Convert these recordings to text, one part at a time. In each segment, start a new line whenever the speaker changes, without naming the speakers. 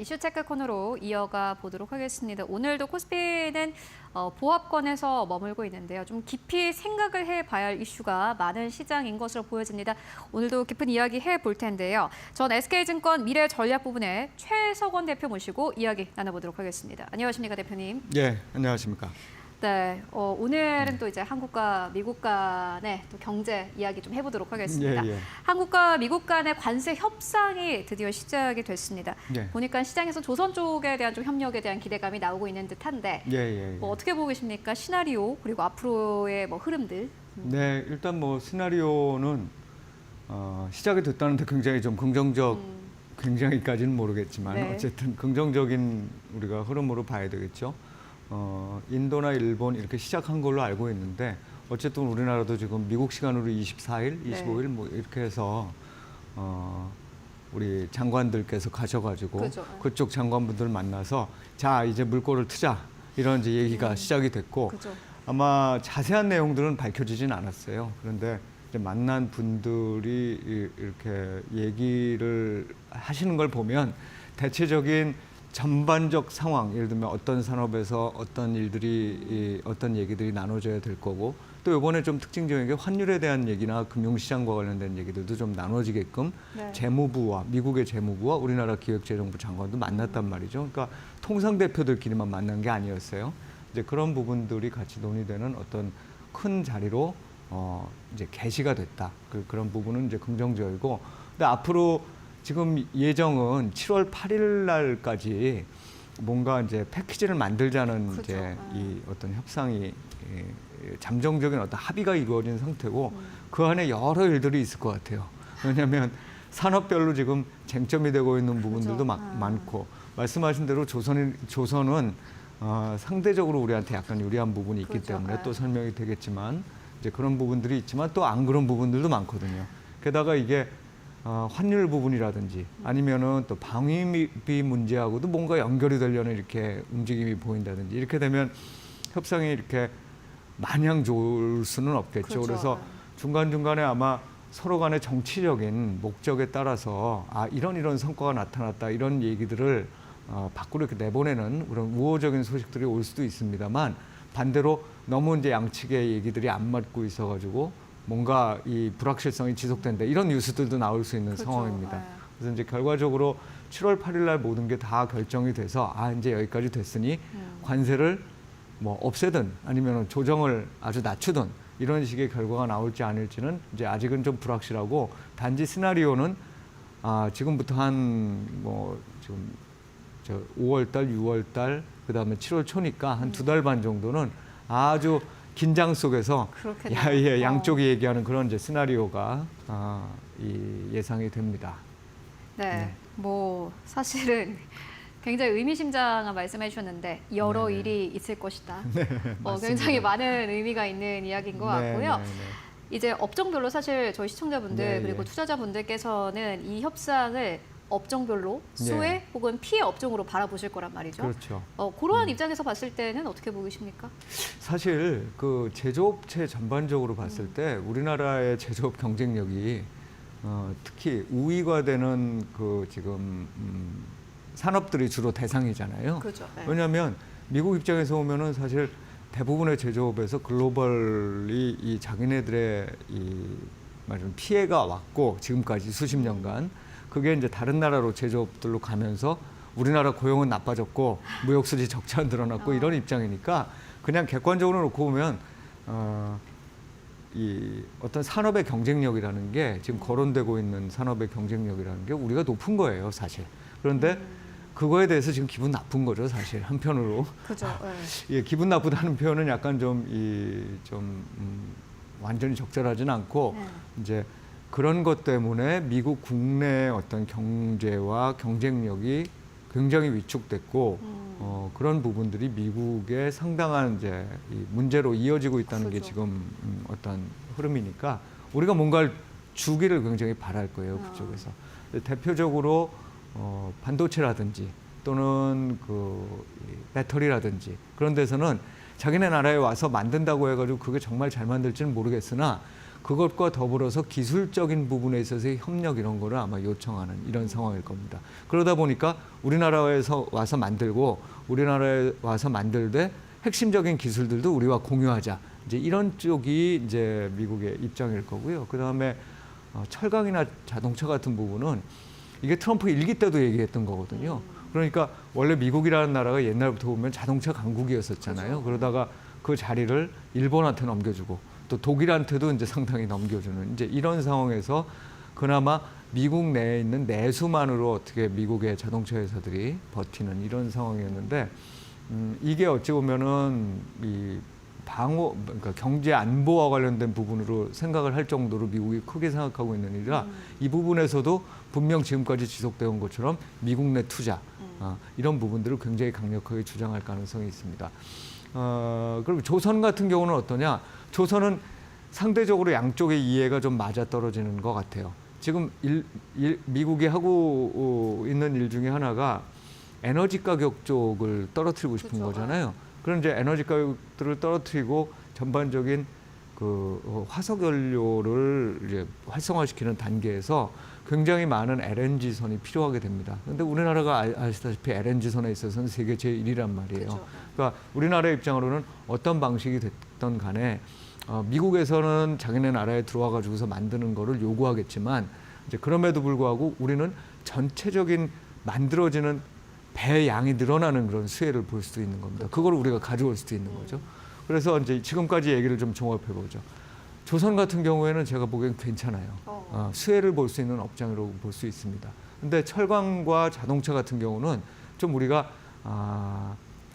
이슈 체크 코너로 이어가 보도록 하겠습니다. 오늘도 코스피는 보합권에서 머물고 있는데요. 좀 깊이 생각을 해봐야 할 이슈가 많은 시장인 것으로 보여집니다. 오늘도 깊은 이야기 해볼 텐데요. 전 SK증권 미래 전략 부분에 최석원 대표 모시고 이야기 나눠보도록 하겠습니다. 안녕하십니까, 대표님?
예, 안녕하십니까.
네, 오늘은 또 이제 한국과 미국 간의 또 경제 이야기 좀 해보도록 하겠습니다.
예.
한국과 미국 간의 관세 협상이 드디어 시작이 됐습니다.
예.
보니까 시장에서 조선 쪽에 대한 좀 협력에 대한 기대감이 나오고 있는 듯한데,
예.
뭐 어떻게 보고 계십니까? 시나리오 그리고 앞으로의 뭐 흐름들.
네, 일단 뭐 시나리오는 시작이 됐다는데 굉장히 좀 굉장히까지는 모르겠지만
네.
어쨌든 긍정적인 우리가 흐름으로 봐야 되겠죠. 인도나 일본 이렇게 시작한 걸로 알고 있는데 어쨌든 우리나라도 지금 미국 시간으로 24일, 25일 뭐 이렇게 해서 우리 장관들께서 가셔가지고
그죠.
그쪽 장관분들 만나서 자 이제 물꼬를 트자 이런 이제 얘기가 시작이 됐고
그죠.
아마 자세한 내용들은 밝혀지진 않았어요. 그런데 이제 만난 분들이 이렇게 얘기를 하시는 걸 보면 대체적인 전반적 상황, 예를 들면 어떤 산업에서 어떤 일들이 어떤 얘기들이 나눠져야 될 거고 또 이번에 좀 특징적인 게 환율에 대한 얘기나 금융시장과 관련된 얘기들도 좀 나눠지게끔
네.
재무부와 미국의 재무부와 우리나라 기획재정부 장관도 만났단 말이죠. 그러니까 통상 대표들끼리만 만난 게 아니었어요. 이제 그런 부분들이 같이 논의되는 어떤 큰 자리로 이제 개시가 됐다. 그런 부분은 이제 긍정적이고, 근데 앞으로 지금 예정은 7월 8일 날까지 뭔가 이제 패키지를 만들자는
그죠.
이제 이 어떤 협상이 잠정적인 어떤 합의가 이루어진 상태고 그 안에 여러 일들이 있을 것 같아요. 왜냐하면 산업별로 지금 쟁점이 되고 있는 부분들도
그죠.
많고 말씀하신 대로 조선은 상대적으로 우리한테 약간 유리한 부분이 있기
그렇죠.
때문에 또 설명이 되겠지만 이제 그런 부분들이 있지만 또 안 그런 부분들도 많거든요. 게다가 이게 환율 부분이라든지 아니면은 또 방위비 문제하고도 뭔가 연결이 되려는 이렇게 움직임이 보인다든지 이렇게 되면 협상이 이렇게 마냥 좋을 수는 없겠죠.
그렇죠.
그래서 중간중간에 아마 서로 간의 정치적인 목적에 따라서 이런 성과가 나타났다 이런 얘기들을 밖으로 이렇게 내보내는 그런 우호적인 소식들이 올 수도 있습니다만 반대로 너무 이제 양측의 얘기들이 안 맞고 있어가지고 뭔가 이 불확실성이 지속된다 이런 뉴스들도 나올 수 있는
그렇죠.
상황입니다. 그래서 이제 결과적으로 7월 8일 날 모든 게 다 결정이 돼서 이제 여기까지 됐으니 관세를 뭐 없애든 아니면 조정을 아주 낮추든 이런 식의 결과가 나올지 아닐지는 이제 아직은 좀 불확실하고 단지 시나리오는 지금부터 한 뭐 지금 5월 달, 6월 달 그다음에 7월 초니까 한 2달 반 정도는 아주 긴장 속에서 양쪽이 얘기하는 그런 이제 시나리오가 예상이 됩니다.
네, 뭐 사실은 굉장히 의미심장한 말씀해 주셨는데 여러 일이 있을 것이다. 굉장히 많은 의미가 있는 이야기인 것 같고요. 이제 업종별로 사실 저희 시청자분들 그리고 투자자분들께서는 이 협상을 업종별로 수혜 혹은 피해 업종으로 바라보실 거란 말이죠.
그렇죠.
그러한 입장에서 봤을 때는 어떻게 보이십니까?
사실 그 제조업체 전반적으로 봤을 때 우리나라의 제조업 경쟁력이 특히 우위가 되는 그 지금 산업들이 주로 대상이잖아요.
그렇죠. 네.
왜냐하면 미국 입장에서 보면은 사실 대부분의 제조업에서 글로벌이 이 자기네들의 말하자면 피해가 왔고 지금까지 수십 년간 그게 이제 다른 나라로 제조업들로 가면서 우리나라 고용은 나빠졌고 무역 수지 적자 늘어났고 이런 입장이니까 그냥 객관적으로 놓고 보면 이 어떤 산업의 경쟁력이라는 게 지금 거론되고 있는 산업의 경쟁력이라는 게 우리가 높은 거예요, 사실. 그런데 그거에 대해서 지금 기분 나쁜 거죠, 사실 한편으로.
그죠.
예, 기분 나쁘다는 표현은 약간 완전히 적절하진 않고 이제 그런 것 때문에 미국 국내 어떤 경제와 경쟁력이 굉장히 위축됐고 그런 부분들이 미국의 상당한 이제 문제로 이어지고 있다는 게 지금 어떤 흐름이니까 우리가 뭔가를 주기를 굉장히 바랄 거예요, 그쪽에서. 대표적으로 반도체라든지 또는 그 배터리라든지 그런 데서는 자기네 나라에 와서 만든다고 해가지고 그게 정말 잘 만들지는 모르겠으나 그것과 더불어서 기술적인 부분에 있어서의 협력 이런 거를 아마 요청하는 이런 상황일 겁니다. 그러다 보니까 우리나라에서 와서 만들고 우리나라에 와서 만들되 핵심적인 기술들도 우리와 공유하자. 이제 이런 쪽이 이제 미국의 입장일 거고요. 그다음에 철강이나 자동차 같은 부분은 이게 트럼프 일기 때도 얘기했던 거거든요. 그러니까 원래 미국이라는 나라가 옛날부터 보면 자동차 강국이었었잖아요. 그러다가 그 자리를 일본한테 넘겨주고 또 독일한테도 이제 상당히 넘겨주는 이제 이런 상황에서 그나마 미국 내에 있는 내수만으로 어떻게 미국의 자동차 회사들이 버티는 이런 상황이었는데 이게 어찌 보면은 이 방어, 그러니까 경제 안보와 관련된 부분으로 생각을 할 정도로 미국이 크게 생각하고 있는 일이라 이 부분에서도 분명 지금까지 지속되어 온 것처럼 미국 내 투자 이런 부분들을 굉장히 강력하게 주장할 가능성이 있습니다. 그럼 조선 같은 경우는 어떠냐? 조선은 상대적으로 양쪽의 이해가 좀 맞아떨어지는 것 같아요. 지금 미국이 하고 있는 일 중에 하나가 에너지 가격 쪽을 떨어뜨리고 싶은
그렇죠.
거잖아요. 그럼 이제 에너지 가격들을 떨어뜨리고 전반적인 그 화석 연료를 이제 활성화시키는 단계에서 굉장히 많은 LNG 선이 필요하게 됩니다. 그런데 우리나라가 아시다시피 LNG 선에 있어서는 세계 제1위란 말이에요.
그렇죠.
그러니까 우리나라의 입장으로는 어떤 방식이 됐던 간에 미국에서는 자기네 나라에 들어와 가지고서 만드는 거를 요구하겠지만 이제 그럼에도 불구하고 우리는 전체적인 만들어지는 배 양이 늘어나는 그런 수혜를 볼 수도 있는 겁니다. 그걸 우리가 가져올 수도 있는 거죠. 그래서 이제 지금까지 얘기를 좀 종합해 보죠. 조선 같은 경우에는 제가 보기엔 괜찮아요. 수혜를 볼 수 있는 업장으로 볼 수 있습니다. 근데 철강과 자동차 같은 경우는 좀 우리가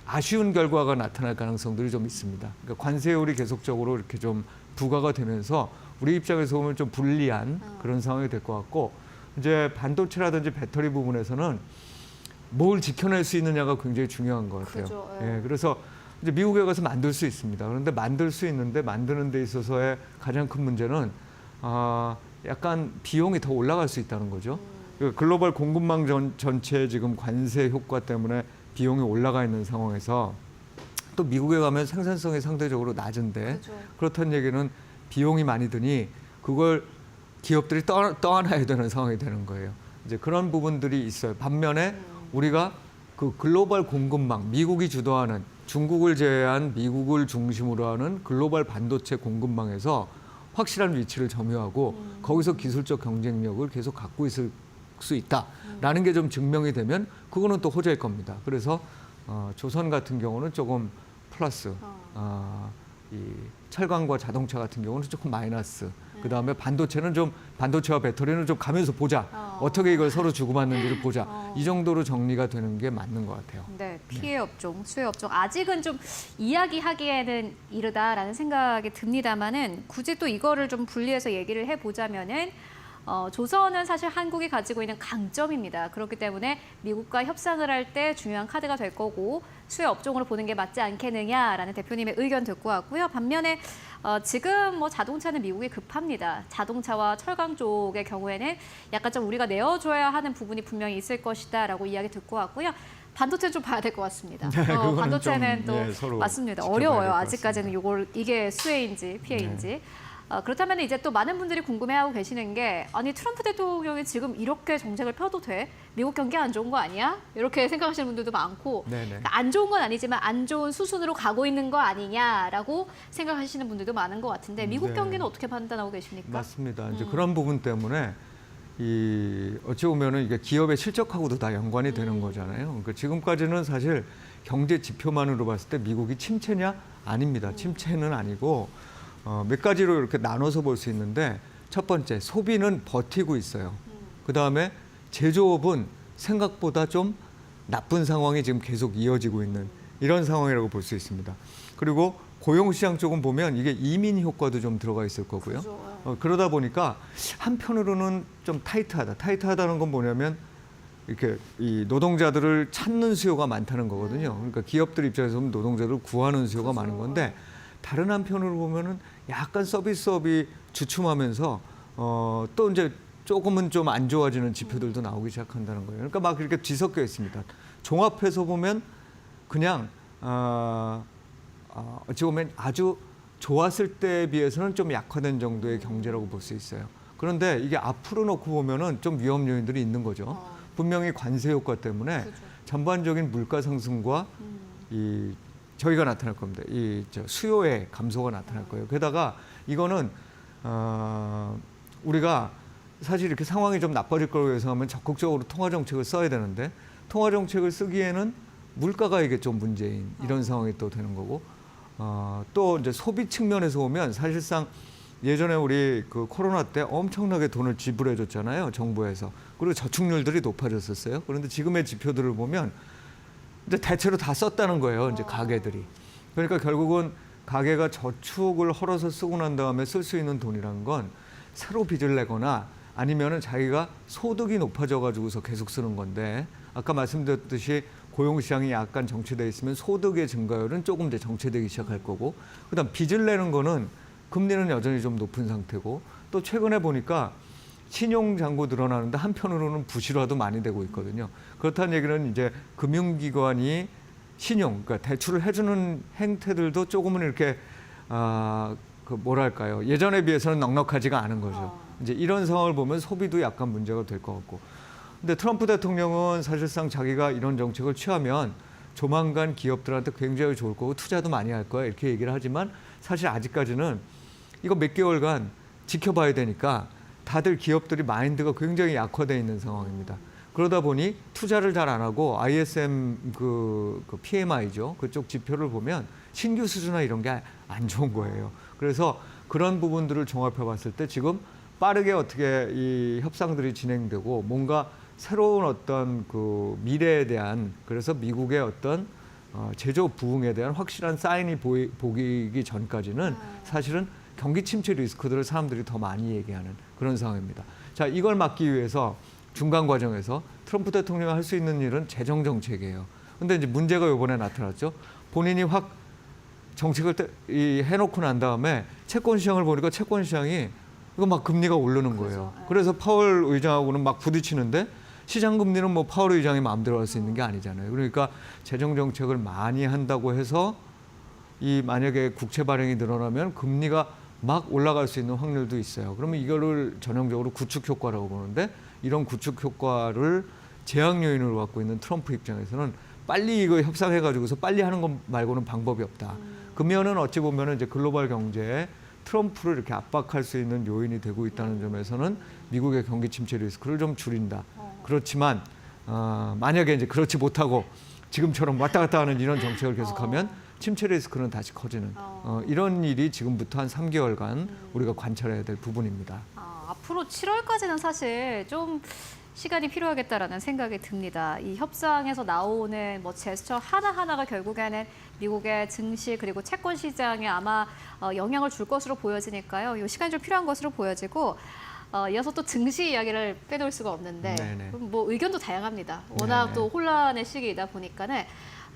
아쉬운 결과가 나타날 가능성들이 좀 있습니다. 그러니까 관세율이 계속적으로 이렇게 좀 부과가 되면서 우리 입장에서 보면 좀 불리한 그런 상황이 될 것 같고 이제 반도체라든지 배터리 부분에서는 뭘 지켜낼 수 있느냐가 굉장히 중요한 것 같아요.
그죠,
예, 그래서 이제 미국에 가서 만들 수 있습니다. 그런데 만들 수 있는데 만드는 데 있어서의 가장 큰 문제는 약간 비용이 더 올라갈 수 있다는 거죠. 그 글로벌 공급망 전체의 지금 관세 효과 때문에 비용이 올라가 있는 상황에서 또 미국에 가면 생산성이 상대적으로 낮은데
그죠.
그렇다는 얘기는 비용이 많이 드니 그걸 기업들이 떠안아야 되는 상황이 되는 거예요. 이제 그런 부분들이 있어요. 반면에 우리가 그 글로벌 공급망, 미국이 주도하는 중국을 제외한 미국을 중심으로 하는 글로벌 반도체 공급망에서 확실한 위치를 점유하고 거기서 기술적 경쟁력을 계속 갖고 있을 수 있다라는 게 좀 증명이 되면 그거는 또 호재일 겁니다. 그래서 조선 같은 경우는 조금 플러스, 이 철강과 자동차 같은 경우는 조금 마이너스. 그 다음에 반도체와 배터리는 좀 가면서 보자. 어떻게 이걸 서로 주고받는지를 보자. 이 정도로 정리가 되는 게 맞는 것 같아요.
네, 피해 업종, 수혜 업종 아직은 좀 이야기하기에는 이르다라는 생각이 듭니다만은 굳이 또 이거를 좀 분리해서 얘기를 해보자면은 조선은 사실 한국이 가지고 있는 강점입니다. 그렇기 때문에 미국과 협상을 할 때 중요한 카드가 될 거고 수혜 업종으로 보는 게 맞지 않겠느냐라는 대표님의 의견 듣고 왔고요. 반면에 지금 뭐 자동차는 미국이 급합니다. 자동차와 철강 쪽의 경우에는 약간 좀 우리가 내어줘야 하는 부분이 분명히 있을 것이다라고 이야기 듣고 왔고요. 반도체는 좀 봐야 될 것 같습니다.
그거는
반도체는
좀,
또
서로
맞습니다.
지켜봐야
어려워요.
될것
아직까지는 이게 수혜인지 피해인지. 그렇다면 이제 또 많은 분들이 궁금해하고 계시는 게 아니 트럼프 대통령이 지금 이렇게 정책을 펴도 돼? 미국 경기 안 좋은 거 아니야? 이렇게 생각하시는 분들도 많고 그러니까 안 좋은 건 아니지만 안 좋은 수순으로 가고 있는 거 아니냐라고 생각하시는 분들도 많은 것 같은데 미국 경기는 어떻게 판단하고 계십니까?
맞습니다. 이제 그런 부분 때문에 어찌 보면은 이게 기업의 실적하고도 다 연관이 되는 거잖아요. 그러니까 지금까지는 사실 경제 지표만으로 봤을 때 미국이 침체냐? 아닙니다. 침체는 아니고 몇 가지로 이렇게 나눠서 볼 수 있는데 첫 번째 소비는 버티고 있어요. 그 다음에 제조업은 생각보다 좀 나쁜 상황이 지금 계속 이어지고 있는 이런 상황이라고 볼 수 있습니다. 그리고 고용시장 쪽은 보면 이게 이민 효과도 좀 들어가 있을 거고요. 그러다 보니까 한편으로는 좀 타이트하다. 타이트하다는 건 뭐냐면 이렇게 이 노동자들을 찾는 수요가 많다는 거거든요. 그러니까 기업들 입장에서 보면 노동자들을 구하는 수요가 많은 건데 다른 한편으로 보면은 약간 서비스업이 주춤하면서 또 이제 조금은 좀 안 좋아지는 지표들도 나오기 시작한다는 거예요. 그러니까 막 이렇게 뒤섞여 있습니다. 종합해서 보면 그냥 어찌 보면 아주 좋았을 때에 비해서는 좀 약화된 정도의 경제라고 볼 수 있어요. 그런데 이게 앞으로 놓고 보면은 좀 위험 요인들이 있는 거죠. 분명히 관세 효과 때문에
그죠.
전반적인 물가 상승과 이 저희가 나타날 겁니다. 수요의 감소가 나타날 거예요. 게다가 이거는 우리가 사실 이렇게 상황이 좀 나빠질 거라고 예상하면 적극적으로 통화 정책을 써야 되는데 통화 정책을 쓰기에는 물가가 이게 좀 문제인 이런 상황이 또 되는 거고 또 이제 소비 측면에서 보면 사실상 예전에 우리 그 코로나 때 엄청나게 돈을 지불해 줬잖아요. 정부에서. 그리고 저축률들이 높아졌었어요. 그런데 지금의 지표들을 보면 이제 대체로 다 썼다는 거예요. 이제 가게들이. 그러니까 결국은 가게가 저축을 헐어서 쓰고 난 다음에 쓸 수 있는 돈이라는 건 새로 빚을 내거나 아니면은 자기가 소득이 높아져 가지고서 계속 쓰는 건데 아까 말씀드렸듯이 고용 시장이 약간 정체돼 있으면 소득의 증가율은 조금 이제 정체되기 시작할 거고 그다음 빚을 내는 거는 금리는 여전히 좀 높은 상태고 또 최근에 보니까 신용 잔고 늘어나는데 한편으로는 부실화도 많이 되고 있거든요. 그렇다는 얘기는 이제 금융기관이 신용, 그러니까 대출을 해주는 행태들도 조금은 이렇게 그 뭐랄까요 예전에 비해서는 넉넉하지가 않은 거죠. 이제 이런 상황을 보면 소비도 약간 문제가 될 것 같고. 근데 트럼프 대통령은 사실상 자기가 이런 정책을 취하면 조만간 기업들한테 굉장히 좋을 거고 투자도 많이 할 거야 이렇게 얘기를 하지만 사실 아직까지는 이거 몇 개월간 지켜봐야 되니까 다들 기업들이 마인드가 굉장히 약화되어 있는 상황입니다. 그러다 보니 투자를 잘 안 하고 ISM 그 PMI죠. 그쪽 지표를 보면 신규 수주나 이런 게 안 좋은 거예요. 그래서 그런 부분들을 종합해 봤을 때 지금 빠르게 어떻게 이 협상들이 진행되고 뭔가 새로운 어떤 그 미래에 대한 그래서 미국의 어떤 제조 부흥에 대한 확실한 사인이 보이기 전까지는 사실은 경기 침체 리스크들을 사람들이 더 많이 얘기하는 그런 상황입니다. 자, 이걸 막기 위해서 중간 과정에서 트럼프 대통령이 할 수 있는 일은 재정 정책이에요. 근데 이제 문제가 이번에 나타났죠. 본인이 확 정책을 해놓고 난 다음에 채권 시장을 보니까 채권 시장이 이거 막 금리가 오르는 거예요. 그래서 파월 의장하고는 막 부딪히는데 시장 금리는 뭐 파월 의장이 마음대로 할 수 있는 게 아니잖아요. 그러니까 재정 정책을 많이 한다고 해서 이 만약에 국채 발행이 늘어나면 금리가 막 올라갈 수 있는 확률도 있어요. 그러면 이거를 전형적으로 구축 효과라고 보는데 이런 구축 효과를 제약 요인으로 갖고 있는 트럼프 입장에서는 빨리 이거 협상해 가지고서 빨리 하는 것 말고는 방법이 없다. 그러면은 어찌 보면은 이제 글로벌 경제에 트럼프를 이렇게 압박할 수 있는 요인이 되고 있다는 점에서는 미국의 경기 침체 리스크를 좀 줄인다. 그렇지만 만약에 이제 그렇지 못하고 지금처럼 왔다 갔다 하는 이런 정책을 계속하면 침체 리스크는 다시 커지는 이런 일이 지금부터 한 3개월간 우리가 관찰해야 될 부분입니다.
앞으로 7월까지는 사실 좀 시간이 필요하겠다라는 생각이 듭니다. 이 협상에서 나오는 뭐 제스처 하나하나가 결국에는 미국의 증시 그리고 채권 시장에 아마 영향을 줄 것으로 보여지니까요. 이 시간이 좀 필요한 것으로 보여지고 이어서 또 증시 이야기를 빼놓을 수가 없는데 뭐 의견도 다양합니다. 워낙 또 혼란의 시기이다 보니까는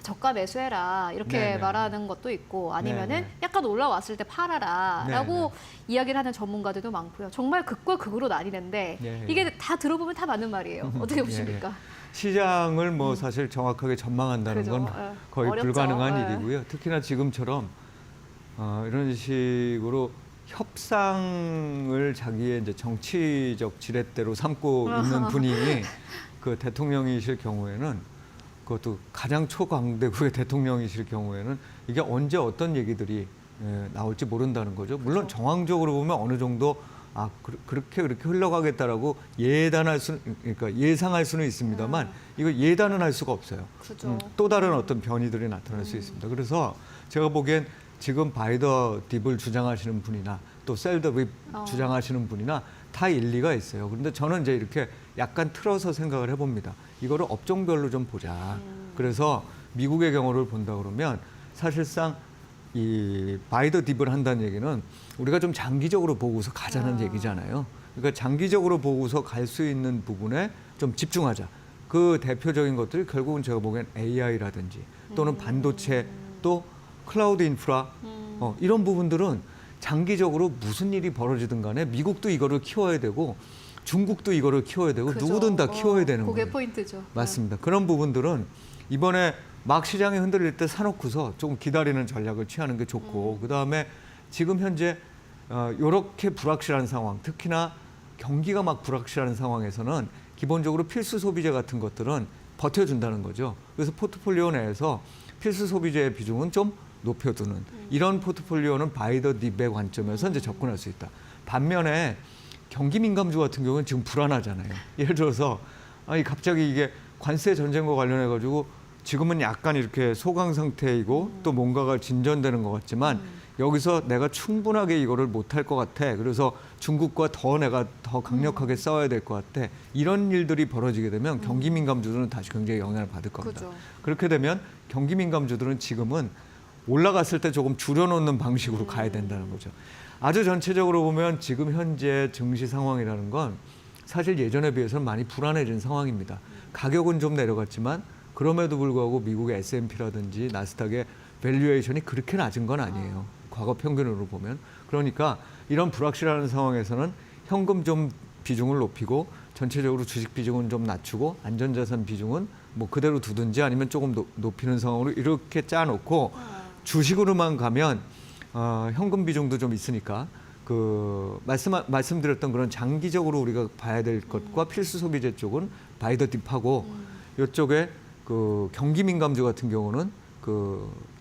저가 매수해라 이렇게 말하는 것도 있고 아니면은 약간 올라왔을 때 팔아라라고 이야기를 하는 전문가들도 많고요. 정말 극과 극으로 나뉘는데 이게 다 들어보면 다 맞는 말이에요. 어떻게 보십니까?
시장을 뭐 사실 정확하게 전망한다는 건 거의 어렵죠. 불가능한 일이고요. 특히나 지금처럼 이런 식으로 협상을 자기의 이제 정치적 지렛대로 삼고 있는 분이 그 대통령이실 경우에는 그것도 가장 초강대국의 대통령이실 경우에는 이게 언제 어떤 얘기들이 나올지 모른다는 거죠. 물론 그렇죠. 정황적으로 보면 어느 정도 그렇게 흘러가겠다라고 그러니까 예상할 수는 있습니다만 이거 예단은 할 수가 없어요.
그렇죠.
또 다른 어떤 변이들이 나타날 수 있습니다. 그래서 제가 보기엔 지금 바이 더 딥을 주장하시는 분이나 또 셀 더 립 주장하시는 분이나 다 일리가 있어요. 그런데 저는 이제 이렇게 약간 틀어서 생각을 해봅니다. 이거를 업종별로 좀 보자. 그래서 미국의 경우를 본다 그러면 사실상 이 바이 더 딥을 한다는 얘기는 우리가 좀 장기적으로 보고서 가자는 얘기잖아요. 그러니까 장기적으로 보고서 갈 수 있는 부분에 좀 집중하자. 그 대표적인 것들이 결국은 제가 보기엔 AI라든지 또는 반도체 또 클라우드 인프라 이런 부분들은 장기적으로 무슨 일이 벌어지든 간에 미국도 이거를 키워야 되고 중국도 이거를 키워야 되고 그죠. 누구든 다 키워야 되는 거예요.
그게 포인트죠.
맞습니다. 그런 부분들은 이번에 막 시장이 흔들릴 때 사놓고서 조금 기다리는 전략을 취하는 게 좋고 그다음에 지금 현재 이렇게 불확실한 상황, 특히나 경기가 막 불확실한 상황에서는 기본적으로 필수 소비재 같은 것들은 버텨준다는 거죠. 그래서 포트폴리오 내에서 필수 소비재의 비중은 좀 높여두는 이런 포트폴리오는 바이 더 딥의 관점에서 이제 접근할 수 있다. 반면에 경기 민감주 같은 경우는 지금 불안하잖아요. 예를 들어서 갑자기 이게 관세 전쟁과 관련해 가지고 지금은 약간 이렇게 소강 상태이고 또 뭔가가 진전되는 것 같지만 여기서 내가 충분하게 이거를 못할 것 같아. 그래서 중국과 내가 더 강력하게 싸워야 될 것 같아. 이런 일들이 벌어지게 되면 경기 민감주들은 다시 굉장히 영향을 받을 겁니다.
그죠.
그렇게 되면 경기 민감주들은 지금은 올라갔을 때 조금 줄여놓는 방식으로 가야 된다는 거죠. 아주 전체적으로 보면 지금 현재 증시 상황이라는 건 사실 예전에 비해서는 많이 불안해진 상황입니다. 가격은 좀 내려갔지만 그럼에도 불구하고 미국의 S&P라든지 나스닥의 밸류에이션이 그렇게 낮은 건 아니에요. 과거 평균으로 보면. 그러니까 이런 불확실한 상황에서는 현금 좀 비중을 높이고 전체적으로 주식 비중은 좀 낮추고 안전자산 비중은 뭐 그대로 두든지 아니면 조금 높이는 상황으로 이렇게 짜놓고 주식으로만 가면 현금 비중도 좀 있으니까 말씀드렸던 그런 장기적으로 우리가 봐야 될 것과 필수 소비재 쪽은 바이 더 딥하고 이쪽에 그 경기 민감주 같은 경우는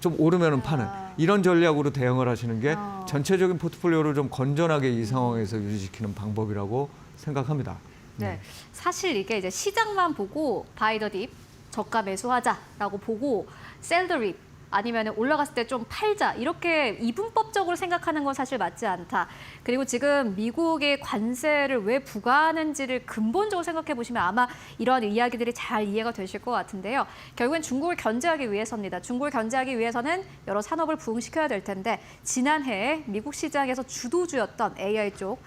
좀 오르면은 파는 이런 전략으로 대응을 하시는 게 전체적인 포트폴리오를 좀 건전하게 이 상황에서 유지시키는 방법이라고 생각합니다.
네, 사실 이게 이제 시장만 보고 바이 더 딥, 저가 매수하자라고 보고 셀 더 립 아니면 올라갔을 때 좀 팔자 이렇게 이분법적으로 생각하는 건 사실 맞지 않다. 그리고 지금 미국의 관세를 왜 부과하는지를 근본적으로 생각해 보시면 아마 이러한 이야기들이 잘 이해가 되실 것 같은데요. 결국엔 중국을 견제하기 위해서입니다. 중국을 견제하기 위해서는 여러 산업을 부흥시켜야 될 텐데 지난해 미국 시장에서 주도주였던 AI 쪽,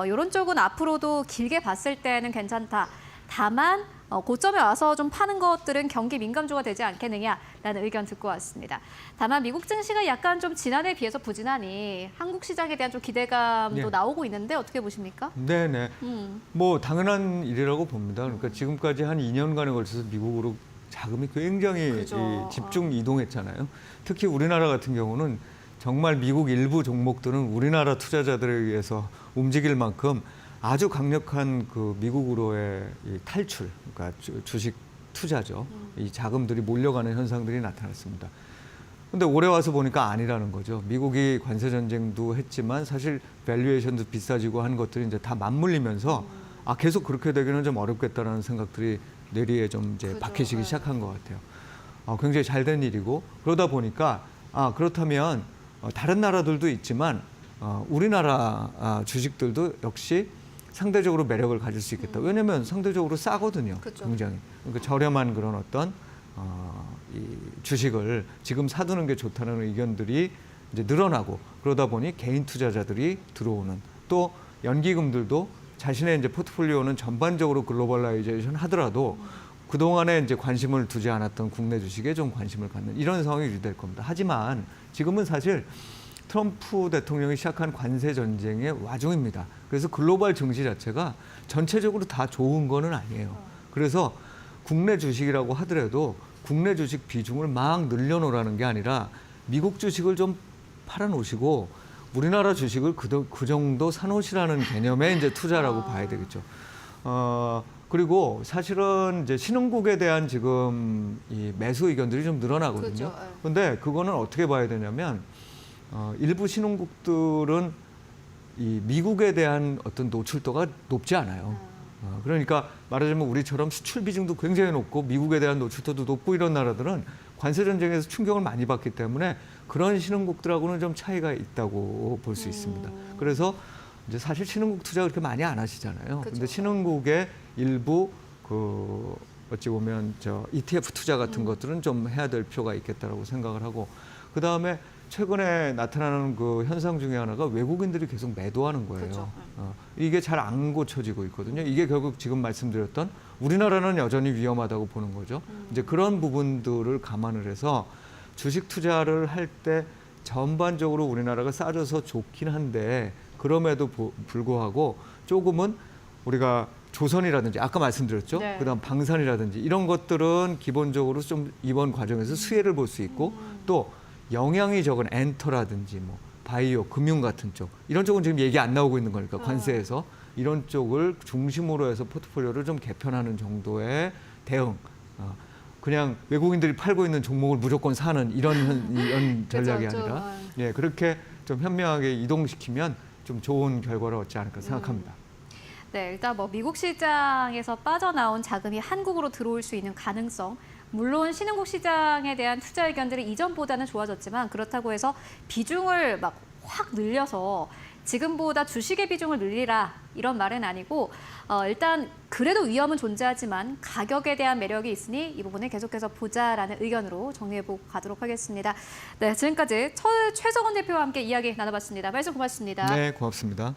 이런 쪽은 앞으로도 길게 봤을 때는 괜찮다. 다만 고점에 와서 좀 파는 것들은 경기 민감주가 되지 않겠느냐라는 의견 듣고 왔습니다. 다만 미국 증시가 약간 좀 지난해에 비해서 부진하니 한국 시장에 대한 좀 기대감도
네.
나오고 있는데 어떻게 보십니까?
네네. 뭐 당연한 일이라고 봅니다. 그러니까 지금까지 한 2년간에 걸쳐서 미국으로 자금이 굉장히
그죠.
집중 이동했잖아요. 특히 우리나라 같은 경우는 정말 미국 일부 종목들은 우리나라 투자자들에 의해서 움직일 만큼 아주 강력한 그 미국으로의 이 탈출, 그러니까 주식 투자죠. 이 자금들이 몰려가는 현상들이 나타났습니다. 근데 올해 와서 보니까 아니라는 거죠. 미국이 관세 전쟁도 했지만 사실 밸류에이션도 비싸지고 하는 것들이 이제 다 맞물리면서 계속 그렇게 되기는 좀 어렵겠다라는 생각들이 뇌리에 좀 이제
그죠.
박히시기 시작한 것 같아요. 굉장히 잘된 일이고 그러다 보니까 그렇다면 다른 나라들도 있지만 우리나라 주식들도 역시 상대적으로 매력을 가질 수 있겠다. 왜냐하면 상대적으로 싸거든요.
그쵸.
굉장히. 그러니까 저렴한 그런 어떤 이 주식을 지금 사두는 게 좋다는 의견들이 이제 늘어나고 그러다 보니 개인 투자자들이 들어오는 또 연기금들도 자신의 이제 포트폴리오는 전반적으로 글로벌라이제이션 하더라도 그동안에 이제 관심을 두지 않았던 국내 주식에 좀 관심을 갖는 이런 상황이 유지될 겁니다. 하지만 지금은 사실 트럼프 대통령이 시작한 관세 전쟁의 와중입니다. 그래서 글로벌 증시 자체가 전체적으로 다 좋은 거는 아니에요. 그래서 국내 주식이라고 하더라도 국내 주식 비중을 막 늘려놓으라는 게 아니라 미국 주식을 좀 팔아놓으시고 우리나라 주식을 그 정도 사놓으시라는 개념의 이제 투자라고 봐야 되겠죠. 그리고 사실은 이제 신흥국에 대한 지금 이 매수 의견들이 좀 늘어나거든요.
그렇죠.
그런데 그거는 어떻게 봐야 되냐면 일부 신흥국들은 이 미국에 대한 어떤 노출도가 높지 않아요. 그러니까 말하자면 우리처럼 수출 비중도 굉장히 높고 미국에 대한 노출도도 높고 이런 나라들은 관세 전쟁에서 충격을 많이 받기 때문에 그런 신흥국들하고는 좀 차이가 있다고 볼 수 있습니다. 그래서 이제 사실 신흥국 투자 그렇게 많이 안 하시잖아요.
그쵸.
근데 신흥국의 일부 어찌 보면 ETF 투자 같은 것들은 좀 해야 될 필요가 있겠다라고 생각을 하고 그 다음에 최근에 나타나는 그 현상 중에 하나가 외국인들이 계속 매도하는 거예요.
그렇죠.
이게 잘 안 고쳐지고 있거든요. 이게 결국 지금 말씀드렸던 우리나라는 여전히 위험하다고 보는 거죠. 이제 그런 부분들을 감안을 해서 주식 투자를 할 때 전반적으로 우리나라가 싸져서 좋긴 한데 그럼에도 불구하고 조금은 우리가 조선이라든지 아까 말씀드렸죠.
네.
그다음 방산이라든지 이런 것들은 기본적으로 좀 이번 과정에서 수혜를 볼 수 있고 또 영향이 적은 엔터라든지 뭐 바이오, 금융 같은 쪽 이런 쪽은 지금 얘기 안 나오고 있는 거니까 관세에서 이런 쪽을 중심으로 해서 포트폴리오를 좀 개편하는 정도의 대응. 그냥 외국인들이 팔고 있는 종목을 무조건 사는 이런 전략이
그렇죠,
아니라 예, 그렇게 좀 현명하게 이동시키면 좀 좋은 결과를 얻지 않을까 생각합니다.
네, 일단 뭐 미국 시장에서 빠져나온 자금이 한국으로 들어올 수 있는 가능성, 물론 신흥국 시장에 대한 투자 의견들이 이전보다는 좋아졌지만 그렇다고 해서 비중을 막 확 늘려서 지금보다 주식의 비중을 늘리라 이런 말은 아니고 일단 그래도 위험은 존재하지만 가격에 대한 매력이 있으니 이 부분을 계속해서 보자라는 의견으로 정리해보고 가도록 하겠습니다. 네, 지금까지 최석원 대표와 함께 이야기 나눠봤습니다. 말씀 고맙습니다.
네, 고맙습니다.